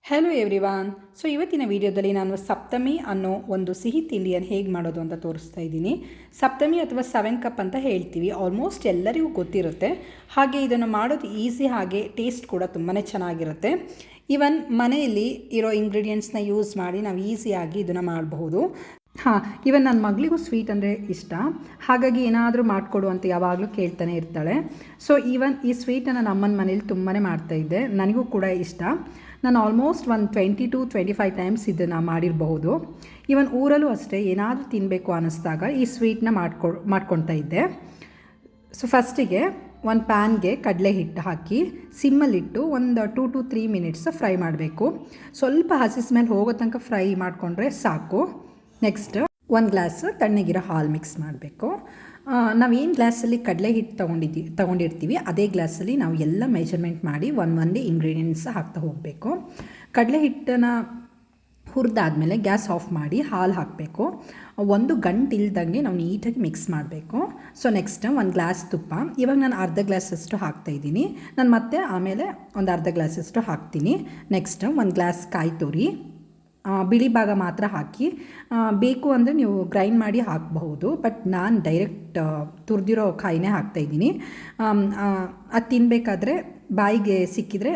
Hello everyone. So ಇವತ್ತಿನ ವಿಡಿಯೋದಲ್ಲಿ ನಾನು ಸಪ್ತಮಿ ಅನ್ನೋ ಒಂದು ಸಿಹಿ ತಿಂಡಿಯನ್ನು ಹೇಗೆ ಮಾಡೋದು ಅಂತ ತೋರಿಸ್ತಾ ಇದ್ದೀನಿ. ಸಪ್ತಮಿ ಅಥವಾ 7 ಕಪ್ ಅಂತ ಹೇಳ್ತೀವಿ. ಆಲ್ಮೋಸ್ಟ್ ಎಲ್ಲರಿಗೂ ಗೊತ್ತಿರುತ್ತೆ. ಹಾಗೆ ಇದನ್ನು ಮಾಡೋದು ಈಸಿ, ಹಾಗೆ ಟೇಸ್ಟ್ ಕೂಡ ತುಂಬಾ ಚೆನ್ನಾಗಿರುತ್ತೆ. ಈವನ್ ಮನೆಯಲ್ಲಿ ಇರೋ ಇಂಗ್ರೀಡಿಯೆಂಟ್ಸ್ನ ಯೂಸ್ ಮಾಡಿ ನಾವು ಈಸಿಯಾಗಿ ಇದನ್ನು ಮಾಡಬಹುದು. ಈವನ್ ನನ್ನ ಮಗಳಿಗೂ ಸ್ವೀಟ್ ಅಂದರೆ ಇಷ್ಟ, ಹಾಗಾಗಿ ಏನಾದರೂ ಮಾಡಿಕೊಡು ಅಂತ ಯಾವಾಗಲೂ ಕೇಳ್ತಾನೆ ಇರ್ತಾಳೆ. ಸೊ ಈವನ್ ಈ ಸ್ವೀಟನ್ನು ನಮ್ಮ ಅಮ್ಮನ ಮನೇಲಿ ತುಂಬಾ ಮಾಡ್ತಾಯಿದ್ದೆ, ನನಗೂ ಕೂಡ ಇಷ್ಟ. ನಾನು ಆಲ್ಮೋಸ್ಟ್ ಒಂದು 20 to 25 ಟೈಮ್ಸ್ ಇದನ್ನು ಮಾಡಿರಬಹುದು. ಈವನ್ ಊರಲ್ಲೂ ಅಷ್ಟೇ ಏನಾದರೂ ತಿನ್ನಬೇಕು ಅನ್ನಿಸ್ದಾಗ ಈ ಸ್ವೀಟನ್ನ ಮಾಡ್ಕೊಳ್ತಾ ಇದ್ದೆ. ಸೊ ಫಸ್ಟಿಗೆ ಒಂದು ಪ್ಯಾನ್ಗೆ ಕಡಲೆ ಹಿಟ್ಟು ಹಾಕಿ ಸಿಮ್ಮಲ್ಲಿಟ್ಟು ಒಂದು 2 to 3 ಮಿನಿಟ್ಸ್ ಫ್ರೈ ಮಾಡಬೇಕು. ಸ್ವಲ್ಪ ಹಸಿ ಸ್ಮೆಲ್ ಹೋಗೋ ತನಕ ಫ್ರೈ ಮಾಡಿಕೊಂಡ್ರೆ ಸಾಕು. ನೆಕ್ಸ್ಟ್ 1 ಗ್ಲಾಸ್ ತಣ್ಣಗಿರೋ ಹಾಲು ಮಿಕ್ಸ್ ಮಾಡಬೇಕು. ನಾವೇನು ಗ್ಲಾಸಲ್ಲಿ ಕಡಲೆ ಹಿಟ್ಟು ತೊಗೊಂಡಿರ್ತೀವಿ ಅದೇ ಗ್ಲಾಸಲ್ಲಿ ನಾವು ಎಲ್ಲ ಮೆಜರ್ಮೆಂಟ್ ಮಾಡಿ ಒಂದೇ ಇಂಗ್ರೀಡಿಯೆಂಟ್ಸ್ ಹಾಕ್ತಾ ಹೋಗಬೇಕು. ಕಡಲೆ ಹಿಟ್ಟನ್ನು ಹುರಿದಾದ್ಮೇಲೆ ಗ್ಯಾಸ್ ಆಫ್ ಮಾಡಿ ಹಾಲು ಹಾಕಬೇಕು. 1 ಗಂಟೆ ಇಲ್ದಂಗೆ ನಾವು ನೀಟಾಗಿ ಮಿಕ್ಸ್ ಮಾಡಬೇಕು. ಸೊ ನೆಕ್ಸ್ಟ್ 1 ಗ್ಲಾಸ್ ತುಪ್ಪ. ಇವಾಗ ನಾನು ಅರ್ಧ ಗ್ಲಾಸಷ್ಟು ಹಾಕ್ತಾಯಿದ್ದೀನಿ. ನಾನು ಮತ್ತೆ ಆಮೇಲೆ ಒಂದು ಅರ್ಧ ಗ್ಲಾಸಷ್ಟು ಹಾಕ್ತೀನಿ. ನೆಕ್ಸ್ಟ್ 1 ಗ್ಲಾಸ್ ಕಾಯಿ ತುರಿ, ಬಿಳಿ ಭಾಗ ಮಾತ್ರ ಹಾಕಿ. ಬೇಕು ಅಂದರೆ ನೀವು ಗ್ರೈಂಡ್ ಮಾಡಿ ಹಾಕಬಹುದು, ಬಟ್ ನಾನು ಡೈರೆಕ್ಟ್ ತುರಿದಿರೋ ಕಾಯಿನೇ ಹಾಕ್ತಾಯಿದ್ದೀನಿ. ಅದು ತಿನ್ನಬೇಕಾದ್ರೆ ಬಾಯಿಗೆ ಸಿಕ್ಕಿದರೆ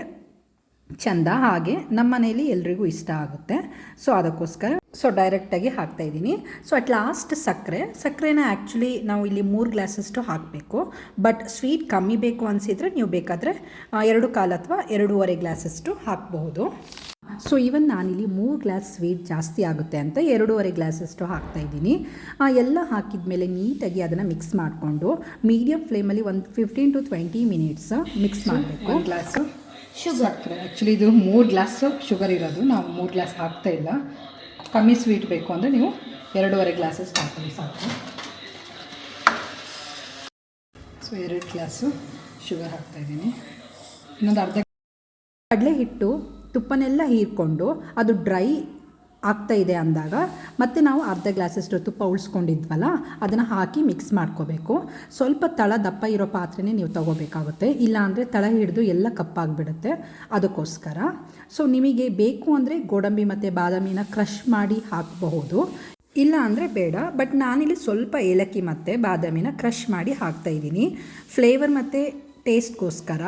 ಚೆಂದ, ಹಾಗೆ ನಮ್ಮ ಮನೇಲಿ ಎಲ್ರಿಗೂ ಇಷ್ಟ ಆಗುತ್ತೆ. ಸೊ ಅದಕ್ಕೋಸ್ಕರ ಡೈರೆಕ್ಟಾಗಿ ಹಾಕ್ತಾಯಿದ್ದೀನಿ. ಸೊ ಅಟ್ ಲಾಸ್ಟ್ ಸಕ್ಕರೆನ ಆ್ಯಕ್ಚುಲಿ ನಾವು ಇಲ್ಲಿ 3 ಗ್ಲಾಸಷ್ಟು ಹಾಕಬೇಕು. ಬಟ್ ಸ್ವೀಟ್ ಕಮ್ಮಿ ಬೇಕು ಅನಿಸಿದರೆ ನೀವು ಬೇಕಾದರೆ 2.25 ಅಥವಾ 2.5 ಗ್ಲಾಸಷ್ಟು ಹಾಕಬಹುದು. ಸೊ ಈವನ್ ನಾನಿಲ್ಲಿ 3 ಗ್ಲಾಸ್ ಸ್ವೀಟ್ ಜಾಸ್ತಿ ಆಗುತ್ತೆ ಅಂತ 2.5 ಗ್ಲಾಸಷ್ಟು ಹಾಕ್ತಾಯಿದ್ದೀನಿ. ಎಲ್ಲ ಹಾಕಿದ ಮೇಲೆ ನೀಟಾಗಿ ಅದನ್ನು ಮಿಕ್ಸ್ ಮಾಡಿಕೊಂಡು ಮೀಡಿಯಮ್ ಫ್ಲೇಮಲ್ಲಿ ಒಂದು 15 to 20 ಮಿನಿಟ್ಸ್ ಮಿಕ್ಸ್ ಮಾಡಬೇಕು. 1 ಗ್ಲಾಸು ಶುಗರ್. ಆ್ಯಕ್ಚುಲಿ ಇದು 3 ಗ್ಲಾಸು ಶುಗರ್ ಇರೋದು, ನಾವು 3 ಗ್ಲಾಸ್ ಹಾಕ್ತಾ ಇಲ್ಲ. ಕಮ್ಮಿ ಸ್ವೀಟ್ ಬೇಕು ಅಂದರೆ ನೀವು 2.5 ಗ್ಲಾಸಷ್ಟು ಹಾಕೊಳ್ಳಿ ಸಾಕು. ಸೊ 2 ಗ್ಲಾಸು ಶುಗರ್ ಹಾಕ್ತಾಯಿದ್ದೀನಿ. ಇನ್ನೊಂದು ಅರ್ಧ ಕಡಲೆ ಹಿಟ್ಟು ತುಪ್ಪನೆಲ್ಲ ಹೀರ್ಕೊಂಡು ಅದು ಡ್ರೈ ಆಗ್ತಾಯಿದೆ ಅಂದಾಗ ಮತ್ತೆ ನಾವು ಅರ್ಧ ಗ್ಲಾಸಷ್ಟು ತುಪ್ಪ ಉಳಿಸ್ಕೊಂಡಿದ್ವಲ್ಲ ಅದನ್ನು ಹಾಕಿ ಮಿಕ್ಸ್ ಮಾಡ್ಕೋಬೇಕು. ಸ್ವಲ್ಪ ತಳ ದಪ್ಪ ಇರೋ ಪಾತ್ರೆನೇ ನೀವು ತೊಗೋಬೇಕಾಗುತ್ತೆ, ಇಲ್ಲಾಂದರೆ ತಳ ಹಿಡಿದು ಎಲ್ಲ ಕಪ್ಪಾಗಿಬಿಡುತ್ತೆ. ಅದಕ್ಕೋಸ್ಕರ ಸೊ ನಿಮಗೆ ಬೇಕು ಅಂದರೆ ಗೋಡಂಬಿ ಮತ್ತು ಬಾದಾಮಿನ ಕ್ರಷ್ ಮಾಡಿ ಹಾಕಬಹುದು, ಇಲ್ಲ ಅಂದರೆ ಬೇಡ. ಬಟ್ ನಾನಿಲ್ಲಿ ಸ್ವಲ್ಪ ಏಲಕ್ಕಿ ಮತ್ತು ಬಾದಾಮಿನ ಕ್ರಷ್ ಮಾಡಿ ಹಾಕ್ತಾಯಿದ್ದೀನಿ ಫ್ಲೇವರ್ ಮತ್ತು ಟೇಸ್ಟ್ಗೋಸ್ಕರ.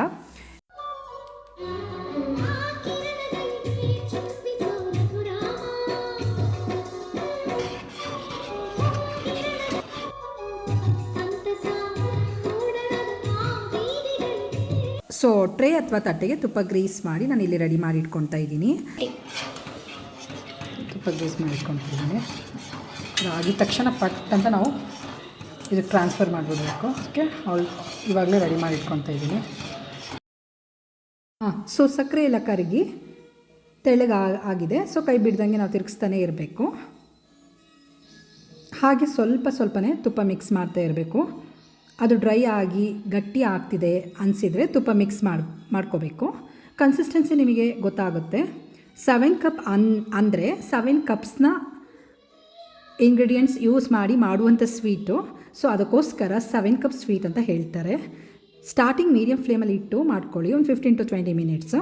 ಸೊ ಟ್ರೇ ಅಥವಾ ತಟ್ಟೆಗೆ ತುಪ್ಪ ಗ್ರೀಸ್ ಮಾಡಿ ನಾನು ಇಲ್ಲಿ ರೆಡಿ ಮಾಡಿ ಇಟ್ಕೊತಾ ಇದ್ದೀನಿ. ತುಪ್ಪ ಗ್ರೀಸ್ ಮಾಡಿ ಇಟ್ಕೊತಿದ್ದೀನಿ. ಆಗಿದ ತಕ್ಷಣ ಪಟ್ ಅಂತ ನಾವು ಇದಕ್ಕೆ ಟ್ರಾನ್ಸ್ಫರ್ ಮಾಡಿಬಿಡ್ಬೇಕು. ಓಕೆ, ಇವಾಗಲೇ ರೆಡಿ ಮಾಡಿ ಇಟ್ಕೊತಾ ಇದ್ದೀನಿ. ಸೊ ಸಕ್ಕರೆ ಎಲ್ಲ ಕರಗಿ ತೆಳ್ಳಗೆ ಆಗಿದೆ. ಸೊ ಕೈ ಬಿಡ್ದಂಗೆ ನಾವು ತಿರುಗಿಸ್ತಾನೆ ಇರಬೇಕು. ಹಾಗೆ ಸ್ವಲ್ಪನೇ ತುಪ್ಪ ಮಿಕ್ಸ್ ಮಾಡ್ತಾ ಇರಬೇಕು. ಅದು ಡ್ರೈ ಆಗಿ ಗಟ್ಟಿ ಆಗ್ತಿದೆ ಅನಿಸಿದರೆ ತುಪ್ಪ ಮಿಕ್ಸ್ ಮಾಡ್ಕೋಬೇಕು. ಕನ್ಸಿಸ್ಟೆನ್ಸಿ ನಿಮಗೆ ಗೊತ್ತಾಗುತ್ತೆ. 7 ಕಪ್ ಅಂದರೆ 7 ಕಪ್ಸ್ನ ಇಂಗ್ರೀಡಿಯೆಂಟ್ಸ್ ಯೂಸ್ ಮಾಡಿ ಮಾಡುವಂಥ ಸ್ವೀಟು. ಸೊ ಅದಕ್ಕೋಸ್ಕರ 7 ಕಪ್ ಸ್ವೀಟ್ ಅಂತ ಹೇಳ್ತಾರೆ. ಸ್ಟಾರ್ಟಿಂಗ್ ಮೀಡಿಯಮ್ ಫ್ಲೇಮಲ್ಲಿ ಇಟ್ಟು ಮಾಡ್ಕೊಳ್ಳಿ ಒಂದು 15 to 20 ಮಿನಿಟ್ಸು.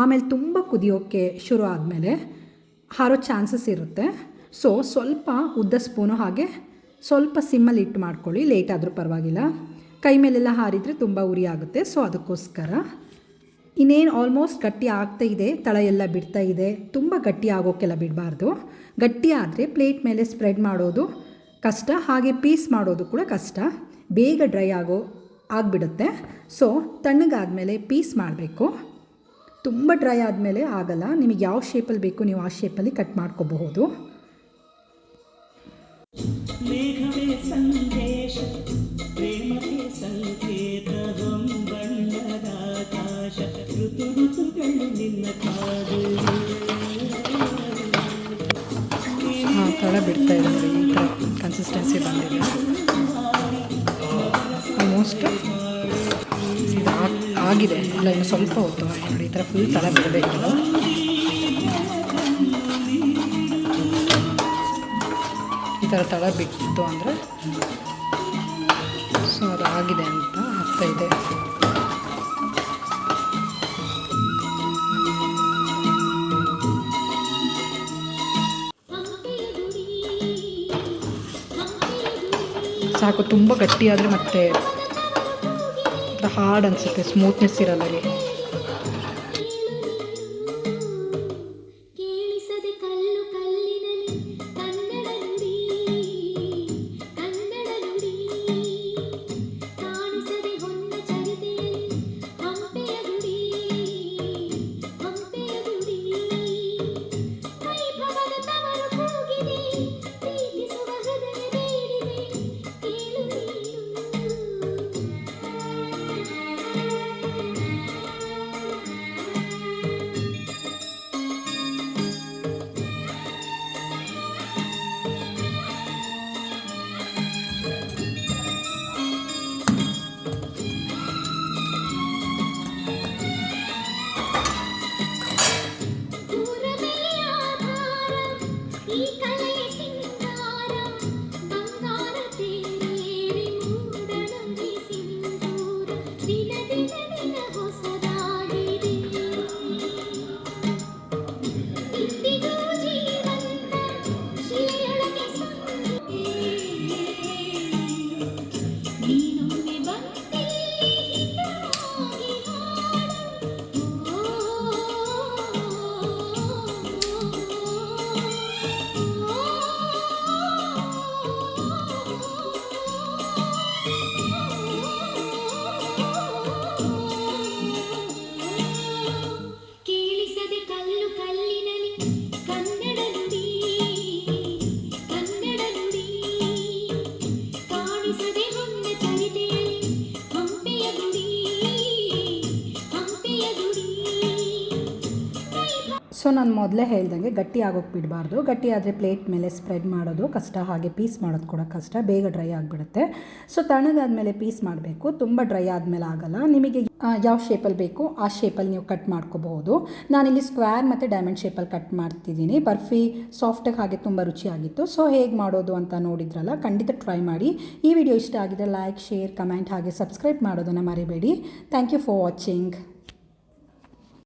ಆಮೇಲೆ ತುಂಬ ಕುದಿಯೋಕ್ಕೆ ಶುರು ಆದಮೇಲೆ ಹಾರೋ ಚಾನ್ಸಸ್ ಇರುತ್ತೆ. ಸೊ ಸ್ವಲ್ಪ ಉದ್ದ ಸ್ಪೂನು ಹಾಗೆ ಸ್ವಲ್ಪ ಸಿಮ್ಮಲ್ಲಿ ಇಟ್ಟು ಮಾಡ್ಕೊಳ್ಳಿ. ಲೇಟ್ ಆದರೂ ಪರವಾಗಿಲ್ಲ, ಕೈ ಮೇಲೆಲ್ಲ ಹಾರಿದರೆ ತುಂಬ ಉರಿ ಆಗುತ್ತೆ. ಸೊ ಅದಕ್ಕೋಸ್ಕರ ಇನ್ನೇನು ಆಲ್ಮೋಸ್ಟ್ ಗಟ್ಟಿ ಆಗ್ತಾ ಇದೆ, ತಳ ಎಲ್ಲ ಬಿಡ್ತಾ ಇದೆ. ತುಂಬ ಗಟ್ಟಿ ಆಗೋಕ್ಕೆಲ್ಲ ಬಿಡಬಾರ್ದು. ಗಟ್ಟಿ ಆದರೆ ಪ್ಲೇಟ್ ಮೇಲೆ ಸ್ಪ್ರೆಡ್ ಮಾಡೋದು ಕಷ್ಟ, ಹಾಗೆ ಪೀಸ್ ಮಾಡೋದು ಕೂಡ ಕಷ್ಟ, ಬೇಗ ಡ್ರೈ ಆಗಿಬಿಡುತ್ತೆ. ಸೊ ತಣ್ಣಗಾದಮೇಲೆ ಪೀಸ್ ಮಾಡಬೇಕು. ತುಂಬ ಡ್ರೈ ಆದಮೇಲೆ ಆಗಲ್ಲ. ನಿಮಗೆ ಯಾವ ಶೇಪಲ್ಲಿ ಬೇಕು ನೀವು ಆ ಶೇಪಲ್ಲಿ ಕಟ್ ಮಾಡ್ಕೋಬಹುದು. ಮೇಘವೇ ಸಂದೇಶ ಪ್ರೇಮಕ್ಕೆ ಸಂಕೇತ ಬಣ್ಣದ ಆಕಾಶ ಋತುಗಳು ನಿನ್ನ ಕಾದು. ತಳ ಬಿಡ್ತಾ ಇದೆ ನೋಡಿ, ಈ ಥರ ಕನ್ಸಿಸ್ಟೆನ್ಸಿ ಬಂದಿದೆ. ಆಲ್ಮೋಸ್ಟ್ ಇದು ಆಗಿದೆ, ಅಲ್ಲ ಇನ್ನು ಸ್ವಲ್ಪ ಹೊತ್ತು ನೋಡಿ. ಈ ಥರ ಫುಲ್ ತಳ ಬಿಡಬೇಕು. ಈ ಥರ ತಳ ಬಿಟ್ಟು ಅಂದರೆ ಸೊ ಅದು ಆಗಿದೆ ಅಂತ ಆಗ್ತಾಯಿದೆ. ಸಾಕು. ತುಂಬ ಗಟ್ಟಿ ಆದರೆ ಮತ್ತೆ ಹಾರ್ಡ್ ಅನಿಸುತ್ತೆ, ಸ್ಮೂತ್ನೆಸ್ ಇರಲ್ಲ ರೀ. ಸೊ ನಾನು ಮೊದಲೇ ಹೇಳ್ದಂಗೆ ಗಟ್ಟಿ ಆಗೋಕ್ಕೆ ಬಿಡಬಾರ್ದು. ಗಟ್ಟಿ ಆದರೆ ಪ್ಲೇಟ್ ಮೇಲೆ ಸ್ಪ್ರೆಡ್ ಮಾಡೋದು ಕಷ್ಟ, ಹಾಗೆ ಪೀಸ್ ಮಾಡೋದು ಕೂಡ ಕಷ್ಟ, ಬೇಗ ಡ್ರೈ ಆಗಿಬಿಡುತ್ತೆ. ಸೊ ತಣ್ಣಗಾದ್ಮೇಲೆ ಪೀಸ್ ಮಾಡಬೇಕು, ತುಂಬ ಡ್ರೈ ಆದಮೇಲೆ ಆಗಲ್ಲ. ನಿಮಗೆ ಯಾವ ಶೇಪಲ್ಲಿ ಬೇಕು ಆ ಶೇಪಲ್ಲಿ ನೀವು ಕಟ್ ಮಾಡ್ಕೋಬಹುದು. ನಾನಿಲ್ಲಿ ಸ್ಕ್ವೇರ್ ಮತ್ತು ಡೈಮಂಡ್ ಶೇಪಲ್ಲಿ ಕಟ್ ಮಾಡ್ತಿದ್ದೀನಿ. ಬರ್ಫಿ ಸಾಫ್ಟಾಗಿ ಹಾಗೆ ತುಂಬ ರುಚಿಯಾಗಿತ್ತು. ಸೊ ಹೇಗೆ ಮಾಡೋದು ಅಂತ ನೋಡಿದ್ರಲ್ಲ, ಖಂಡಿತ ಟ್ರೈ ಮಾಡಿ. ಈ ವಿಡಿಯೋ ಇಷ್ಟ ಆಗಿದ್ರೆ ಲೈಕ್, ಶೇರ್, ಕಮೆಂಟ್ ಹಾಗೆ ಸಬ್ಸ್ಕ್ರೈಬ್ ಮಾಡೋದನ್ನು ಮರಿಬೇಡಿ. Thank you for watching.